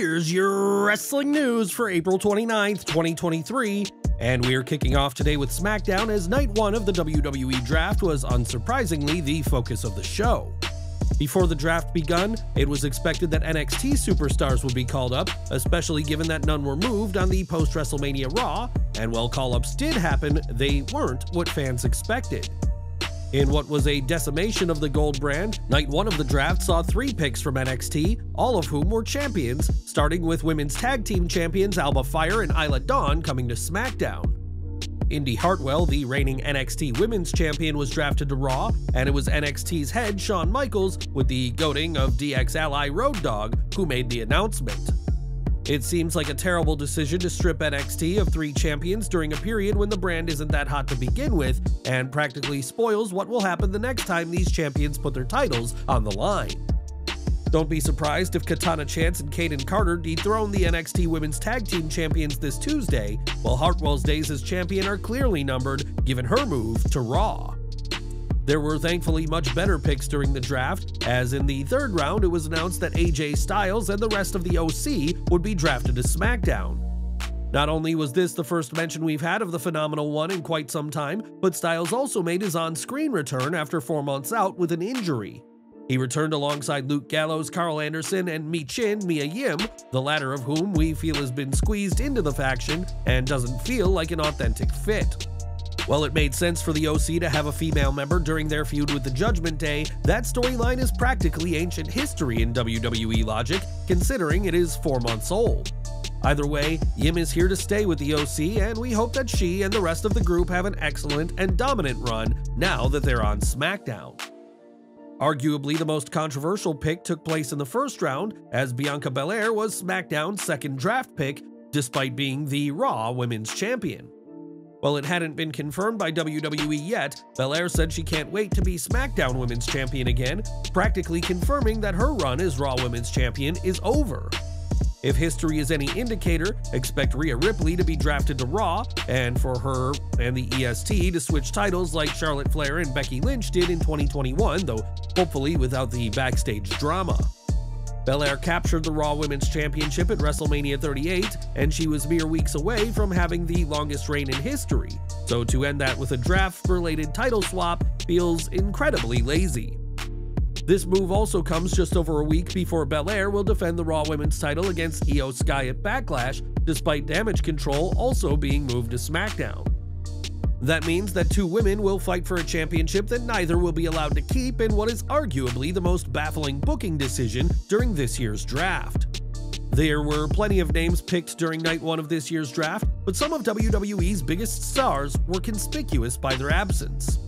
Here's your wrestling news for April 29th, 2023, and we're kicking off today with SmackDown as night one of the WWE draft was unsurprisingly the focus of the show. Before the draft begun, it was expected that NXT superstars would be called up, especially given that none were moved on the post-WrestleMania Raw, and while call-ups did happen, they weren't what fans expected. In what was a decimation of the gold brand, night one of the draft saw 3 picks from NXT, all of whom were champions, starting with women's tag team champions Alba Fire and Isla Dawn coming to SmackDown. Indi Hartwell, the reigning NXT Women's Champion, was drafted to Raw, and it was NXT's head Shawn Michaels, with the goading of DX ally Road Dogg, who made the announcement. It seems like a terrible decision to strip NXT of 3 champions during a period when the brand isn't that hot to begin with, and practically spoils what will happen the next time these champions put their titles on the line. Don't be surprised if Katana Chance and Kaden Carter dethrone the NXT Women's Tag Team Champions this Tuesday, while Hartwell's days as champion are clearly numbered given her move to Raw. There were thankfully much better picks during the draft, as in the 3rd round it was announced that AJ Styles and the rest of the OC would be drafted to SmackDown. Not only was this the first mention we've had of the Phenomenal One in quite some time, but Styles also made his on-screen return after 4 months out with an injury. He returned alongside Luke Gallows, Carl Anderson, and Michin Mia Yim, the latter of whom we feel has been squeezed into the faction and doesn't feel like an authentic fit. While it made sense for the OC to have a female member during their feud with the Judgment Day, that storyline is practically ancient history in WWE logic, considering it is 4 months old. Either way, Yim is here to stay with the OC, and we hope that she and the rest of the group have an excellent and dominant run now that they're on SmackDown. Arguably the most controversial pick took place in the 1st round, as Bianca Belair was SmackDown's 2nd draft pick, despite being the Raw Women's Champion. While it hadn't been confirmed by WWE yet, Belair said she can't wait to be SmackDown Women's Champion again, practically confirming that her run as Raw Women's Champion is over. If history is any indicator, expect Rhea Ripley to be drafted to Raw, and for her and the EST to switch titles like Charlotte Flair and Becky Lynch did in 2021, though hopefully without the backstage drama. Belair captured the Raw Women's Championship at WrestleMania 38, and she was mere weeks away from having the longest reign in history, so to end that with a draft-related title swap feels incredibly lazy. This move also comes just over a week before Belair will defend the Raw Women's title against Io Sky at Backlash, despite Damage Control also being moved to SmackDown. That means that 2 women will fight for a championship that neither will be allowed to keep in what is arguably the most baffling booking decision during this year's draft. There were plenty of names picked during night 1 of this year's draft, but some of WWE's biggest stars were conspicuous by their absence.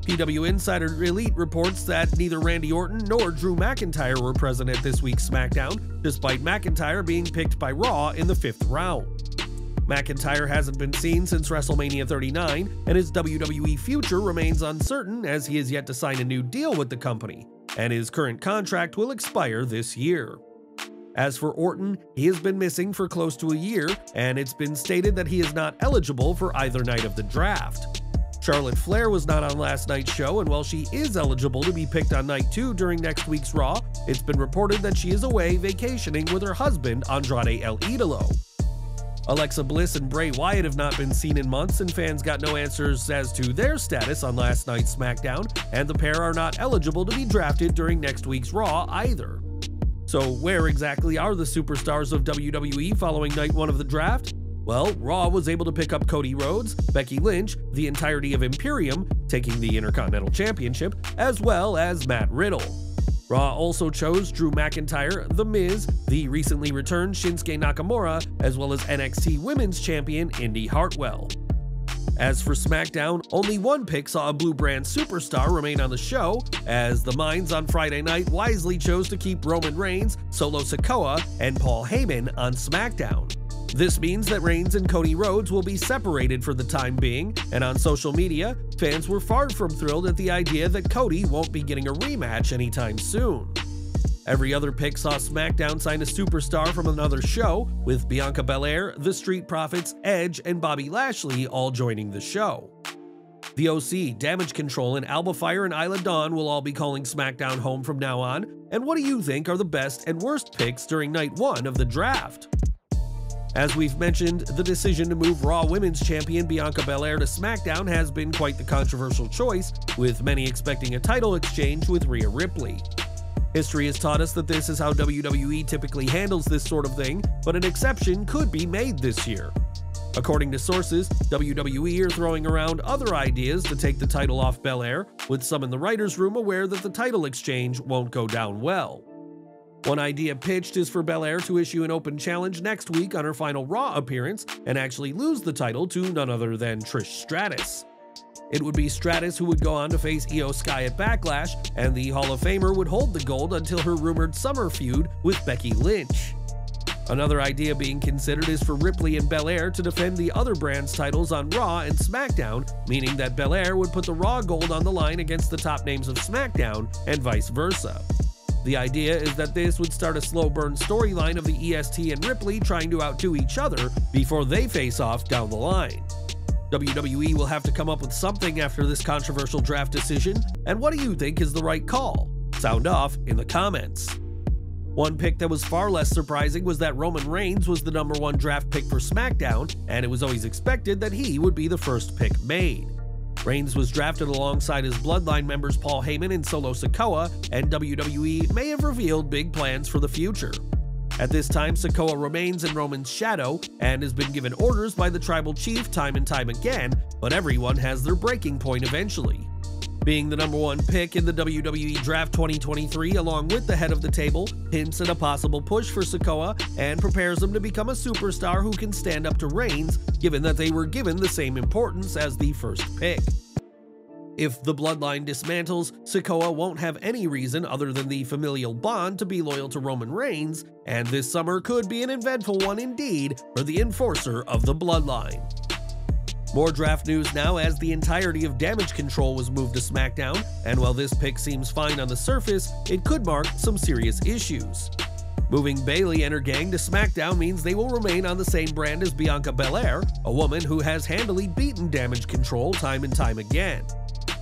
PW Insider Elite reports that neither Randy Orton nor Drew McIntyre were present at this week's SmackDown, despite McIntyre being picked by Raw in the 5th round. McIntyre hasn't been seen since WrestleMania 39, and his WWE future remains uncertain as he has yet to sign a new deal with the company, and his current contract will expire this year. As for Orton, he has been missing for close to a year, and it's been stated that he is not eligible for either night of the draft. Charlotte Flair was not on last night's show, and while she is eligible to be picked on night 2 during next week's Raw, it's been reported that she is away vacationing with her husband Andrade El Idolo. Alexa Bliss and Bray Wyatt have not been seen in months, and fans got no answers as to their status on last night's SmackDown, and the pair are not eligible to be drafted during next week's Raw either. So where exactly are the superstars of WWE following night 1 of the draft? Well, Raw was able to pick up Cody Rhodes, Becky Lynch, the entirety of Imperium, taking the Intercontinental Championship, as well as Matt Riddle. Raw also chose Drew McIntyre, The Miz, the recently returned Shinsuke Nakamura, as well as NXT Women's Champion Indi Hartwell. As for SmackDown, only 1 pick saw a Blue Brand superstar remain on the show, as the Minds on Friday night wisely chose to keep Roman Reigns, Solo Sikoa, and Paul Heyman on SmackDown. This means that Reigns and Cody Rhodes will be separated for the time being, and on social media, fans were far from thrilled at the idea that Cody won't be getting a rematch anytime soon. Every other pick saw SmackDown sign a superstar from another show, with Bianca Belair, The Street Profits, Edge, and Bobby Lashley all joining the show. The OC, Damage Control, and Alba Fire and Isla Dawn will all be calling SmackDown home from now on, and what do you think are the best and worst picks during night 1 of the draft? As we've mentioned, the decision to move Raw Women's Champion Bianca Belair to SmackDown has been quite the controversial choice, with many expecting a title exchange with Rhea Ripley. History has taught us that this is how WWE typically handles this sort of thing, but an exception could be made this year. According to sources, WWE are throwing around other ideas to take the title off Belair, with some in the writers' room aware that the title exchange won't go down well. One idea pitched is for Belair to issue an open challenge next week on her final Raw appearance and actually lose the title to none other than Trish Stratus. It would be Stratus who would go on to face Io Sky at Backlash, and the Hall of Famer would hold the gold until her rumored summer feud with Becky Lynch. Another idea being considered is for Ripley and Belair to defend the other brands' titles on Raw and SmackDown, meaning that Belair would put the Raw gold on the line against the top names of SmackDown, and vice versa. The idea is that this would start a slow burn storyline of the EST and Ripley trying to outdo each other before they face off down the line. WWE will have to come up with something after this controversial draft decision, and what do you think is the right call? Sound off in the comments. One pick that was far less surprising was that Roman Reigns was the #1 draft pick for SmackDown, and it was always expected that he would be the first pick made. Reigns was drafted alongside his Bloodline members Paul Heyman and Solo Sikoa, and WWE may have revealed big plans for the future. At this time, Sikoa remains in Roman's shadow and has been given orders by the Tribal Chief time and time again, but everyone has their breaking point eventually. Being the #1 pick in the WWE Draft 2023 along with the head of the table hints at a possible push for Sikoa and prepares him to become a superstar who can stand up to Reigns, given that they were given the same importance as the first pick. If the Bloodline dismantles, Sikoa won't have any reason other than the familial bond to be loyal to Roman Reigns, and this summer could be an eventful one indeed for the enforcer of the Bloodline. More draft news now, as the entirety of Damage Control was moved to SmackDown, and while this pick seems fine on the surface, it could mark some serious issues. Moving Bayley and her gang to SmackDown means they will remain on the same brand as Bianca Belair, a woman who has handily beaten Damage Control time and time again.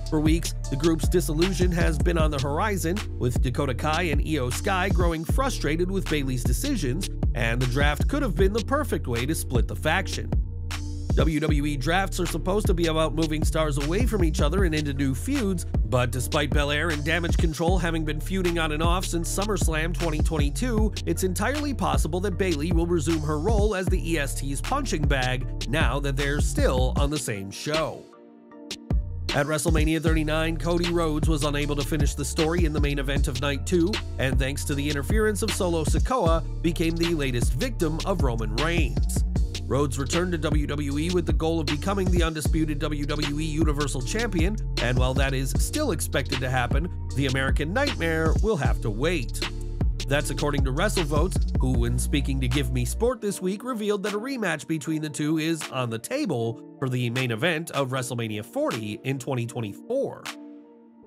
For weeks, the group's dissolution has been on the horizon, with Dakota Kai and Io Sky growing frustrated with Bayley's decisions, and the draft could have been the perfect way to split the faction. WWE drafts are supposed to be about moving stars away from each other and into new feuds, but despite Belair and Damage Control having been feuding on and off since SummerSlam 2022, it's entirely possible that Bayley will resume her role as the EST's punching bag now that they're still on the same show. At WrestleMania 39, Cody Rhodes was unable to finish the story in the main event of Night 2, and thanks to the interference of Solo Sikoa, became the latest victim of Roman Reigns. Rhodes returned to WWE with the goal of becoming the undisputed WWE Universal Champion, and while that is still expected to happen, the American Nightmare will have to wait. That's according to WrestleVotes, who, when speaking to Give Me Sport this week, revealed that a rematch between the two is on the table for the main event of WrestleMania 40 in 2024.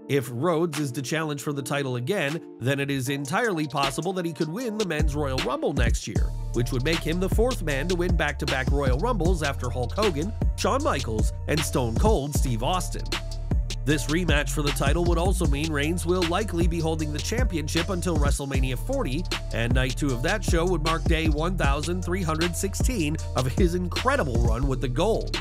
If Rhodes is to challenge for the title again, then it is entirely possible that he could win the Men's Royal Rumble next year, which would make him the 4th man to win back-to-back Royal Rumbles after Hulk Hogan, Shawn Michaels, and Stone Cold Steve Austin. This rematch for the title would also mean Reigns will likely be holding the championship until WrestleMania 40, and Night 2 of that show would mark day 1,316 of his incredible run with the gold.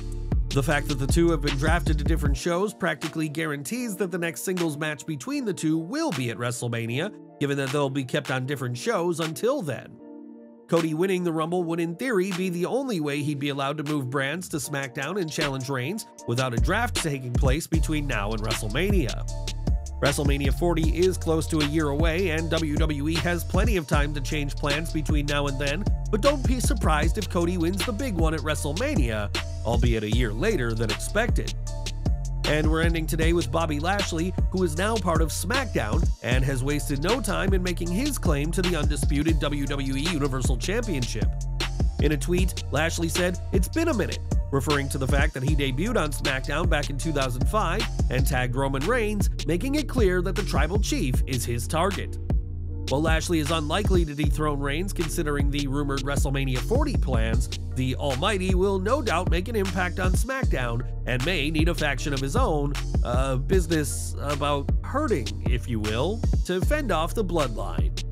The fact that the two have been drafted to different shows practically guarantees that the next singles match between the two will be at WrestleMania, given that they'll be kept on different shows until then. Cody winning the Rumble would in theory be the only way he'd be allowed to move brands to SmackDown and challenge Reigns without a draft taking place between now and WrestleMania. WrestleMania 40 is close to a year away, and WWE has plenty of time to change plans between now and then, but don't be surprised if Cody wins the big one at WrestleMania, albeit a year later than expected. And we're ending today with Bobby Lashley, who is now part of SmackDown and has wasted no time in making his claim to the undisputed WWE Universal Championship. In a tweet, Lashley said, "It's been a minute," referring to the fact that he debuted on SmackDown back in 2005 and tagged Roman Reigns, making it clear that the Tribal Chief is his target. While Lashley is unlikely to dethrone Reigns considering the rumored WrestleMania 40 plans, the Almighty will no doubt make an impact on SmackDown and may need a faction of his own, business about hurting, if you will, to fend off the bloodline.